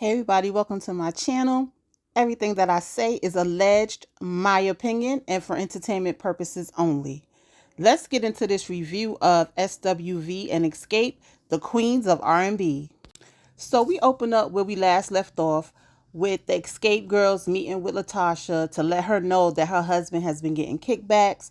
Hey everybody, welcome to my channel. Everything that I say is alleged, my opinion, and for entertainment purposes only. Let's get into this review of SWV and Xscape, the queens of R&B. So we open up where we last left off with the Xscape girls meeting with Latasha to let her know that her husband has been getting kickbacks.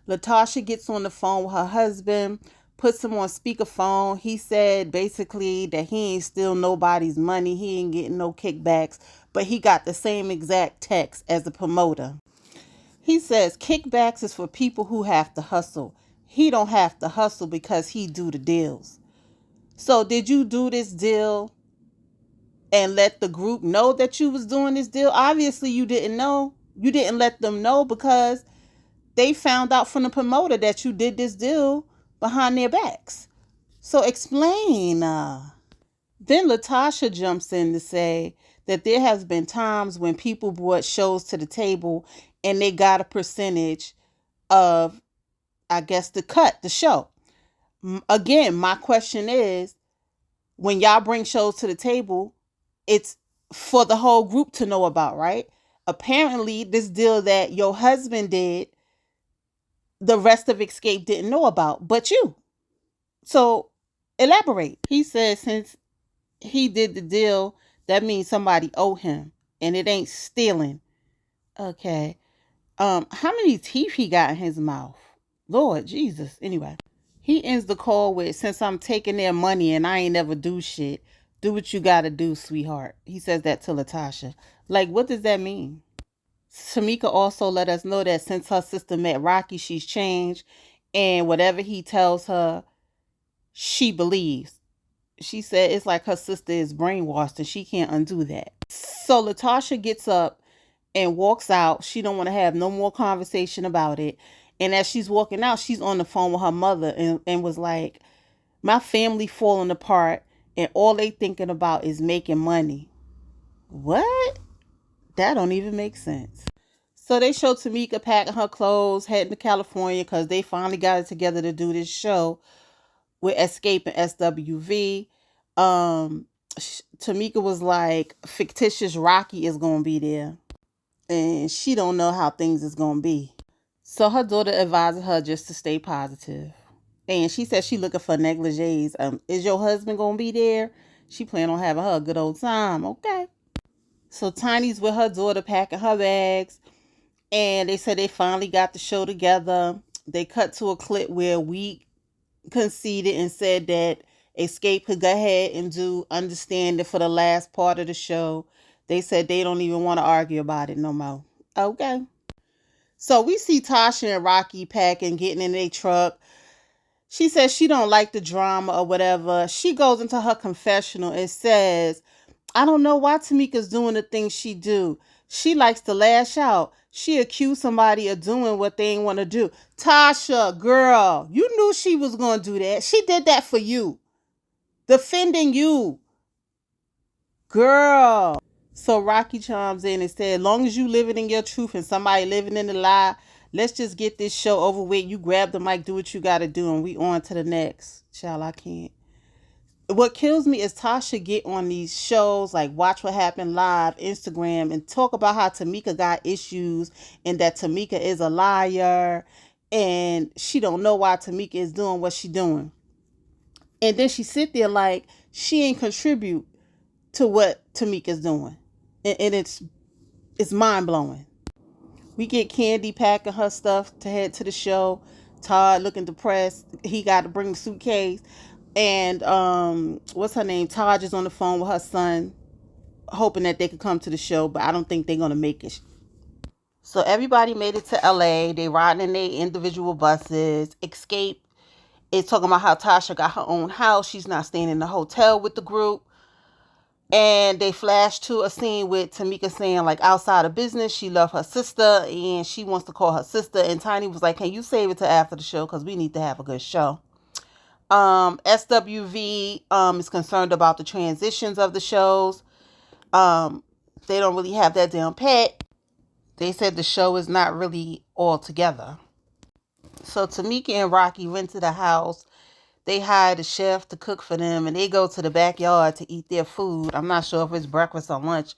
Latasha gets on the phone with her husband, puts him on speakerphone. He said basically that he ain't steal nobody's money. He ain't getting no kickbacks, but he got the same exact text as the promoter. He says kickbacks is for people who have to hustle. He don't have to hustle because he do the deals. So did you do this deal and let the group know that you was doing this deal? Obviously you didn't know. You didn't let them know because they found out from the promoter that you did this deal behind their backs. So explain. Then Latasha jumps in to say that there has been times when people brought shows to the table and they got a percentage of, I guess, the show. Again, my question is, when y'all bring shows to the table, it's for the whole group to know about, right? Apparently, this deal that your husband did, the rest of Xscape didn't know about, but you. So elaborate. He says since he did the deal, that means somebody owe him, and it ain't stealing. Okay. How many teeth he got in his mouth? Lord Jesus. Anyway, he ends the call with, since I'm taking their money and I ain't never do shit, do what you gotta do, sweetheart. He says that to Latasha. Like, what does that mean? Tamika also let us know that since her sister met Rocky, she's changed, and whatever he tells her, she believes. She said it's like her sister is brainwashed and she can't undo that. So Latasha gets up and walks out. She don't want to have no more conversation about it. And as she's walking out, she's on the phone with her mother and was like, my family falling apart and all they thinking about is making money. What? That don't even make sense. So they show Tamika packing her clothes, heading to California because they finally got it together to do this show with Xscape and SWV. Tamika was like, fictitious Rocky is gonna be there, and she don't know how things is gonna be. So her daughter advises her just to stay positive, and she said she looking for negligees. Is your husband gonna be there? She plan on having her a good old time. Okay. So Tiny's with her daughter packing her bags, and they said they finally got the show together. They cut to a clip where we conceded and said that Xscape could go ahead and do Understand It for the last part of the show. They said they don't even want to argue about it no more. Okay. So we see Tasha and Rocky packing, getting in their truck. She says she don't like the drama or whatever. She goes into her confessional and says, I don't know why Tamika's doing the things she do. She likes to lash out. She accused somebody of doing what they ain't want to do. Tasha, girl, you knew she was going to do that. She did that for you. Defending you. Girl. So Rocky chimes in and said, as long as you living in your truth and somebody living in the lie, let's just get this show over with. You grab the mic, do what you got to do, and we on to the next. Child, I can't. What kills me is Tasha get on these shows like Watch What Happened Live, Instagram, and talk about how Tamika got issues and that Tamika is a liar and she don't know why Tamika is doing what she doing. And then she sit there like she ain't contribute to what Tamika's doing. And it's mind-blowing. We get Candy packing her stuff to head to the show. Todd looking depressed. He got to bring the suitcase. And what's her name? Taj is on the phone with her son, hoping that they could come to the show, but I don't think they're gonna make it. So everybody made it to LA. They riding in their individual buses. Xscape is talking about how Tasha got her own house. She's not staying in the hotel with the group. And they flash to a scene with Tamika saying, like, outside of business, she loved her sister and she wants to call her sister. And Tiny was like, can you save it to after the show? Because we need to have a good show. SWV is concerned about the transitions of the shows. They don't really have that down pat. They said the show is not really all together. So Tamika and Rocky rented a house. They hired a chef to cook for them, and they go to the backyard to eat their food. I'm not sure if it's breakfast or lunch,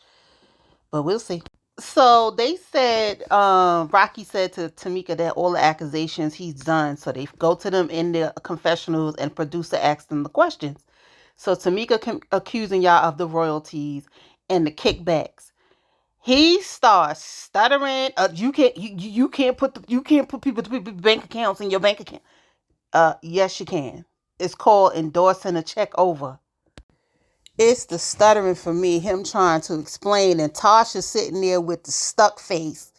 but we'll see. So they said, Rocky said to Tamika that all the accusations he's done. So they go to them in their confessionals, and producer asks them the questions. So Tamika accusing y'all of the royalties and the kickbacks. He starts stuttering. You can't put people's bank accounts in your bank account. Yes, you can. It's called endorsing a check over. It's the stuttering for me, him trying to explain, and Tasha sitting there with the stuck face,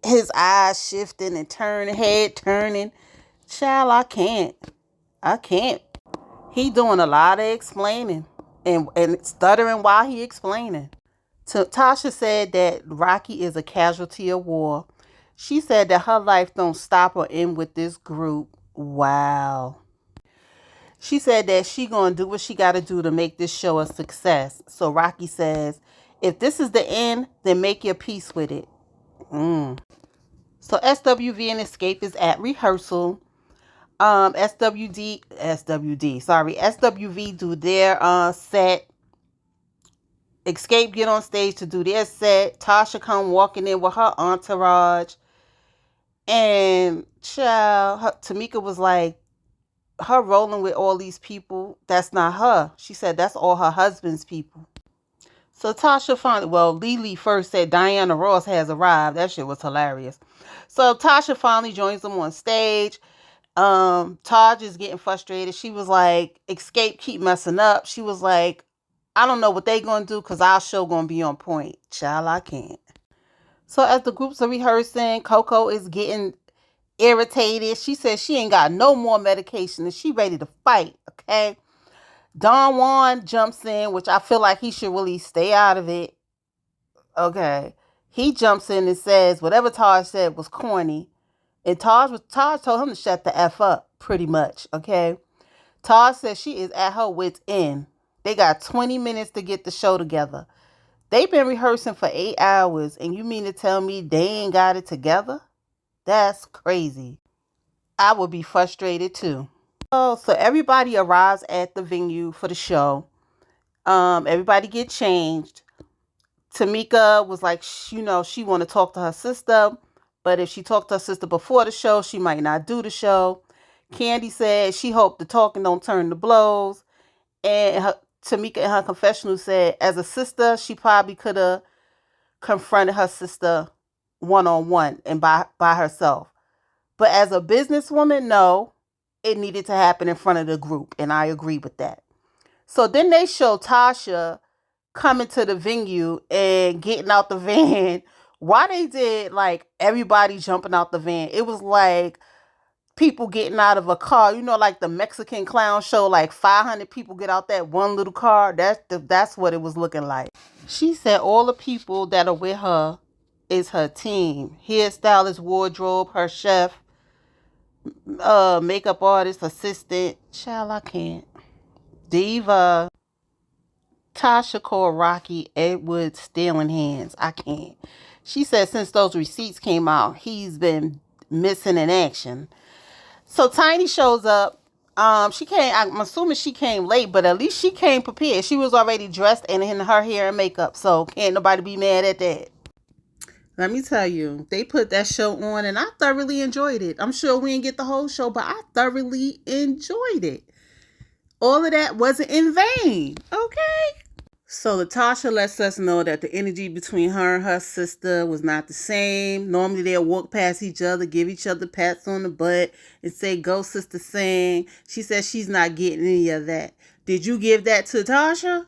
his eyes shifting and turning, head turning. Child, I can't. I can't. He doing a lot of explaining and stuttering while he explaining. So Tasha said that Rocky is a casualty of war. She said that her life don't stop or end with this group. Wow. She said that she gonna do what she gotta do to make this show a success. So Rocky says, if this is the end, then make your peace with it. So SWV and Xscape is at rehearsal. SWV do their set. Xscape get on stage to do their set. Tasha come walking in with her entourage. And Tamika was like, her rolling with all these people, that's not her. She said that's all her husband's people. So Tasha finally, Lily first said Diana Ross has arrived. That shit was hilarious. So Tasha finally joins them on stage. Taj is getting frustrated. She was like, Xscape keep messing up. She was like, I don't know what they gonna do because our show gonna be on point. Child, I can't. So as the groups are rehearsing, Coco is getting irritated. She says she ain't got no more medication and she ready to fight, okay? Don Juan jumps in, which I feel like he should really stay out of it. Okay. He jumps in and says whatever Taj said was corny. And Taj told him to shut the F up, pretty much, okay? Taj says she is at her wit's end. They got 20 minutes to get the show together. They've been rehearsing for 8 hours, and you mean to tell me they ain't got it together? That's crazy. I would be frustrated too. Oh, so everybody arrives at the venue for the show. Everybody get changed. Tamika was like, she want to talk to her sister, but if she talked to her sister before the show, she might not do the show. Candy said she hoped the talking don't turn to blows. And Tamika in her confessional said, as a sister, she probably could have confronted her sister one-on-one and by herself. But as a businesswoman, no, it needed to happen in front of the group. And I agree with that. So then they show Tasha coming to the venue and getting out the van. Why they did like everybody jumping out the van? It was like people getting out of a car, like the Mexican clown show, like 500 people get out that one little car. That's what it was looking like. She said all the people that are with her is her team. Hairstylist, wardrobe, her chef, makeup artist, assistant. Child, I can't. Diva. Tasha called Rocky Edward stealing hands. I can't. She said since those receipts came out, he's been missing in action. So Tiny shows up. I'm assuming she came late, but at least she came prepared. She was already dressed and in her hair and makeup, so can't nobody be mad at that. Let me tell you, they put that show on and I thoroughly enjoyed it. I'm sure we didn't get the whole show, but I thoroughly enjoyed it. All of that wasn't in vain, okay? So Latasha lets us know that the energy between her and her sister was not the same. Normally they'll walk past each other, give each other pats on the butt, and say, go sister sing. She says she's not getting any of that. Did you give that to Tasha?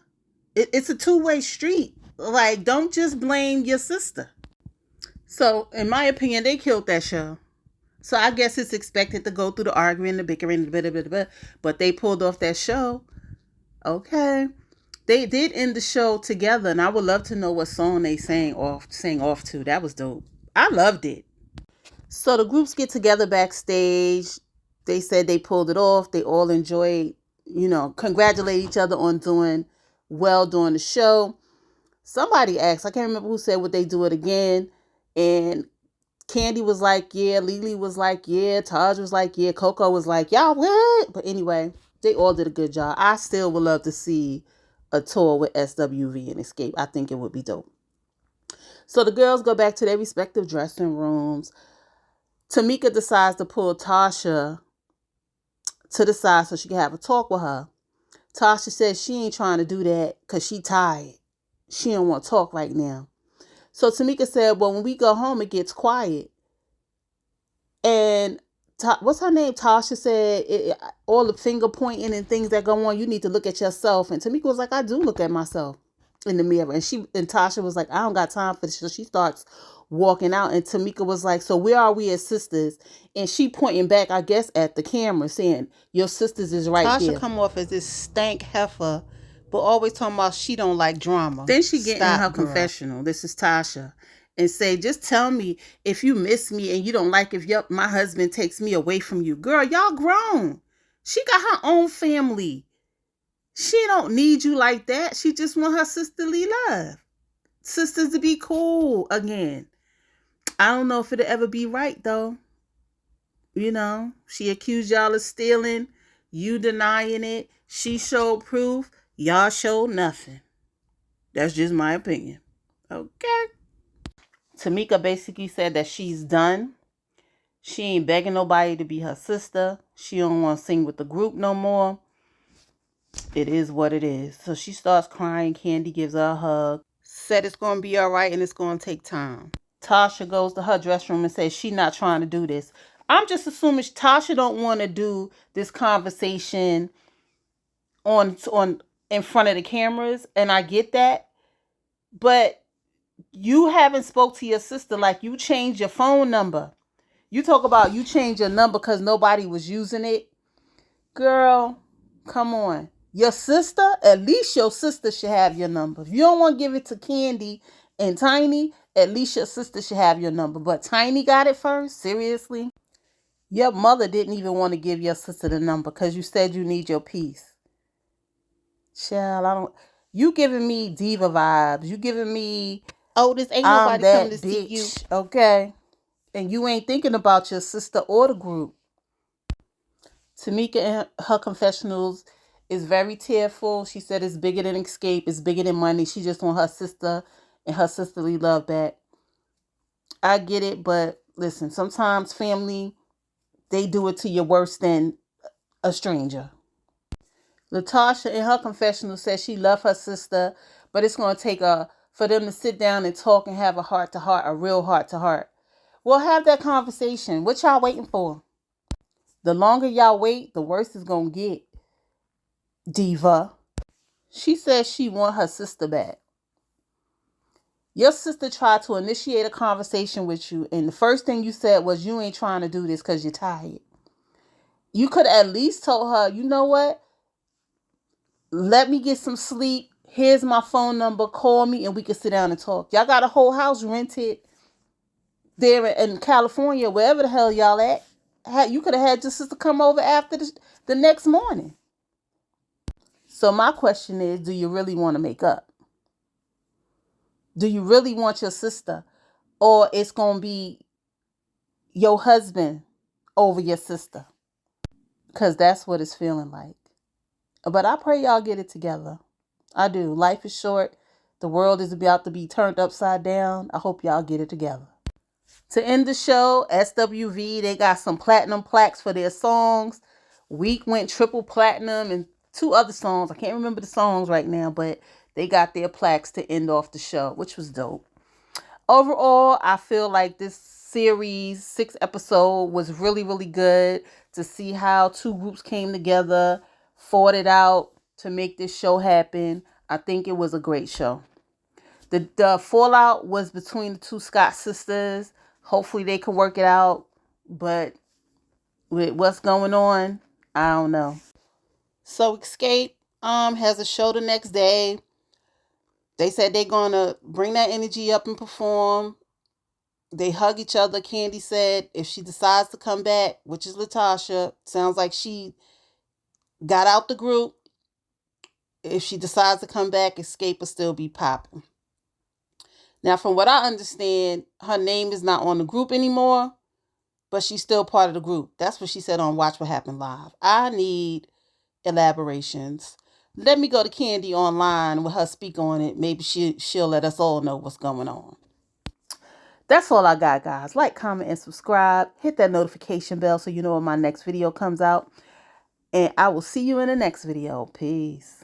It's a two-way street. Like, don't just blame your sister. So, in my opinion, they killed that show. So I guess it's expected to go through the arguing, the bickering, but they pulled off that show. Okay. They did end the show together, and I would love to know what song they sang off to. That was dope. I loved it. So the groups get together backstage. They said they pulled it off. They all enjoyed, congratulate each other on doing well during the show. Somebody asked, I can't remember who said, would they do it again? And Candy was like, yeah. Lily was like, yeah. Taj was like, yeah. Coco was like, y'all what? But anyway, they all did a good job. I still would love to see a tour with SWV and Xscape. I think it would be dope. So the girls go back to their respective dressing rooms. Tamika decides to pull Tasha to the side so she can have a talk with her. Tasha says she ain't trying to do that because she tired. She don't want to talk right now. So Tamika said, well, when we go home, it gets quiet. And what's her name? Tasha said, all the finger pointing and things that go on, you need to look at yourself. And Tamika was like, I do look at myself in the mirror. And Tasha was like, I don't got time for this. So she starts walking out. And Tamika was like, so where are we as sisters? And she pointing back, I guess, at the camera saying, your sisters is right there. Tasha come off as this stank heifer, but always talking about she don't like drama. Then she get in her confessional. This is Tasha. And say, just tell me if you miss me and you don't like if my husband takes me away from you. Girl, y'all grown. She got her own family. She don't need you like that. She just want her sisterly love. Sisters to be cool again. I don't know if it'll ever be right, though. You know, she accused y'all of stealing. You denying it. She showed proof. Y'all showed nothing. That's just my opinion. Okay. Tamika basically said that she's done. She ain't begging nobody to be her sister. She don't want to sing with the group no more. It is what it is. So she starts crying. Candy gives her a hug. Said it's going to be all right and it's going to take time. Tasha goes to her dressing room and says she's not trying to do this. I'm just assuming Tasha don't want to do this conversation on in front of the cameras. And I get that. But you haven't spoke to your sister, like you changed your phone number. You talk about you changed your number because nobody was using it. Girl, come on. Your sister, at least your sister should have your number. If you don't want to give it to Candy and Tiny, at least your sister should have your number. But Tiny got it first? Seriously? Your mother didn't even want to give your sister the number because you said you need your peace. Child, you giving me diva vibes. You giving me, oh, this ain't nobody coming to see you. Okay. And you ain't thinking about your sister or the group. Tamika in her confessionals is very tearful. She said it's bigger than Xscape. It's bigger than money. She just want her sister and her sisterly love back. I get it, but listen, sometimes family, they do it to you worse than a stranger. Latasha in her confessional says she loves her sister, but it's going to take for them to sit down and talk and have a heart-to-heart, a real heart-to-heart. Well, have that conversation. What y'all waiting for? The longer y'all wait, the worse it's going to get. Diva. She says she want her sister back. Your sister tried to initiate a conversation with you, and the first thing you said was you ain't trying to do this because you're tired. You could at least told her, you know what? Let me get some sleep. Here's my phone number. Call me and we can sit down and talk. Y'all got a whole house rented there in California, wherever the hell y'all at. You could have had your sister come over after the next morning. So my question is, do you really want to make up? Do you really want your sister? Or it's going to be your husband over your sister? Because that's what it's feeling like. But I pray y'all get it together. I do. Life is short. The world is about to be turned upside down. I hope y'all get it together. To end the show, SWV, they got some platinum plaques for their songs. Week went triple platinum and 2 other songs. I can't remember the songs right now, but they got their plaques to end off the show, which was dope. Overall, I feel like this series 6 episode was really, really good to see how 2 groups came together, fought it out to make this show happen. I think it was a great show. The fallout was between the 2 Scott sisters. Hopefully they can work it out. But with what's going on, I don't know. So Xscape has a show the next day. They said they're going to bring that energy up and perform. They hug each other. Candy said if she decides to come back, which is Latasha, sounds like she got out the group. If she decides to come back, Xscape will still be popping. Now, from what I understand, her name is not on the group anymore, but she's still part of the group. That's what she said on Watch What Happened Live. I need elaborations. Let me go to Candy online with her speak on it. Maybe she'll let us all know what's going on. That's all I got, guys. Like, comment, and subscribe. Hit that notification bell so you know when my next video comes out. And I will see you in the next video. Peace.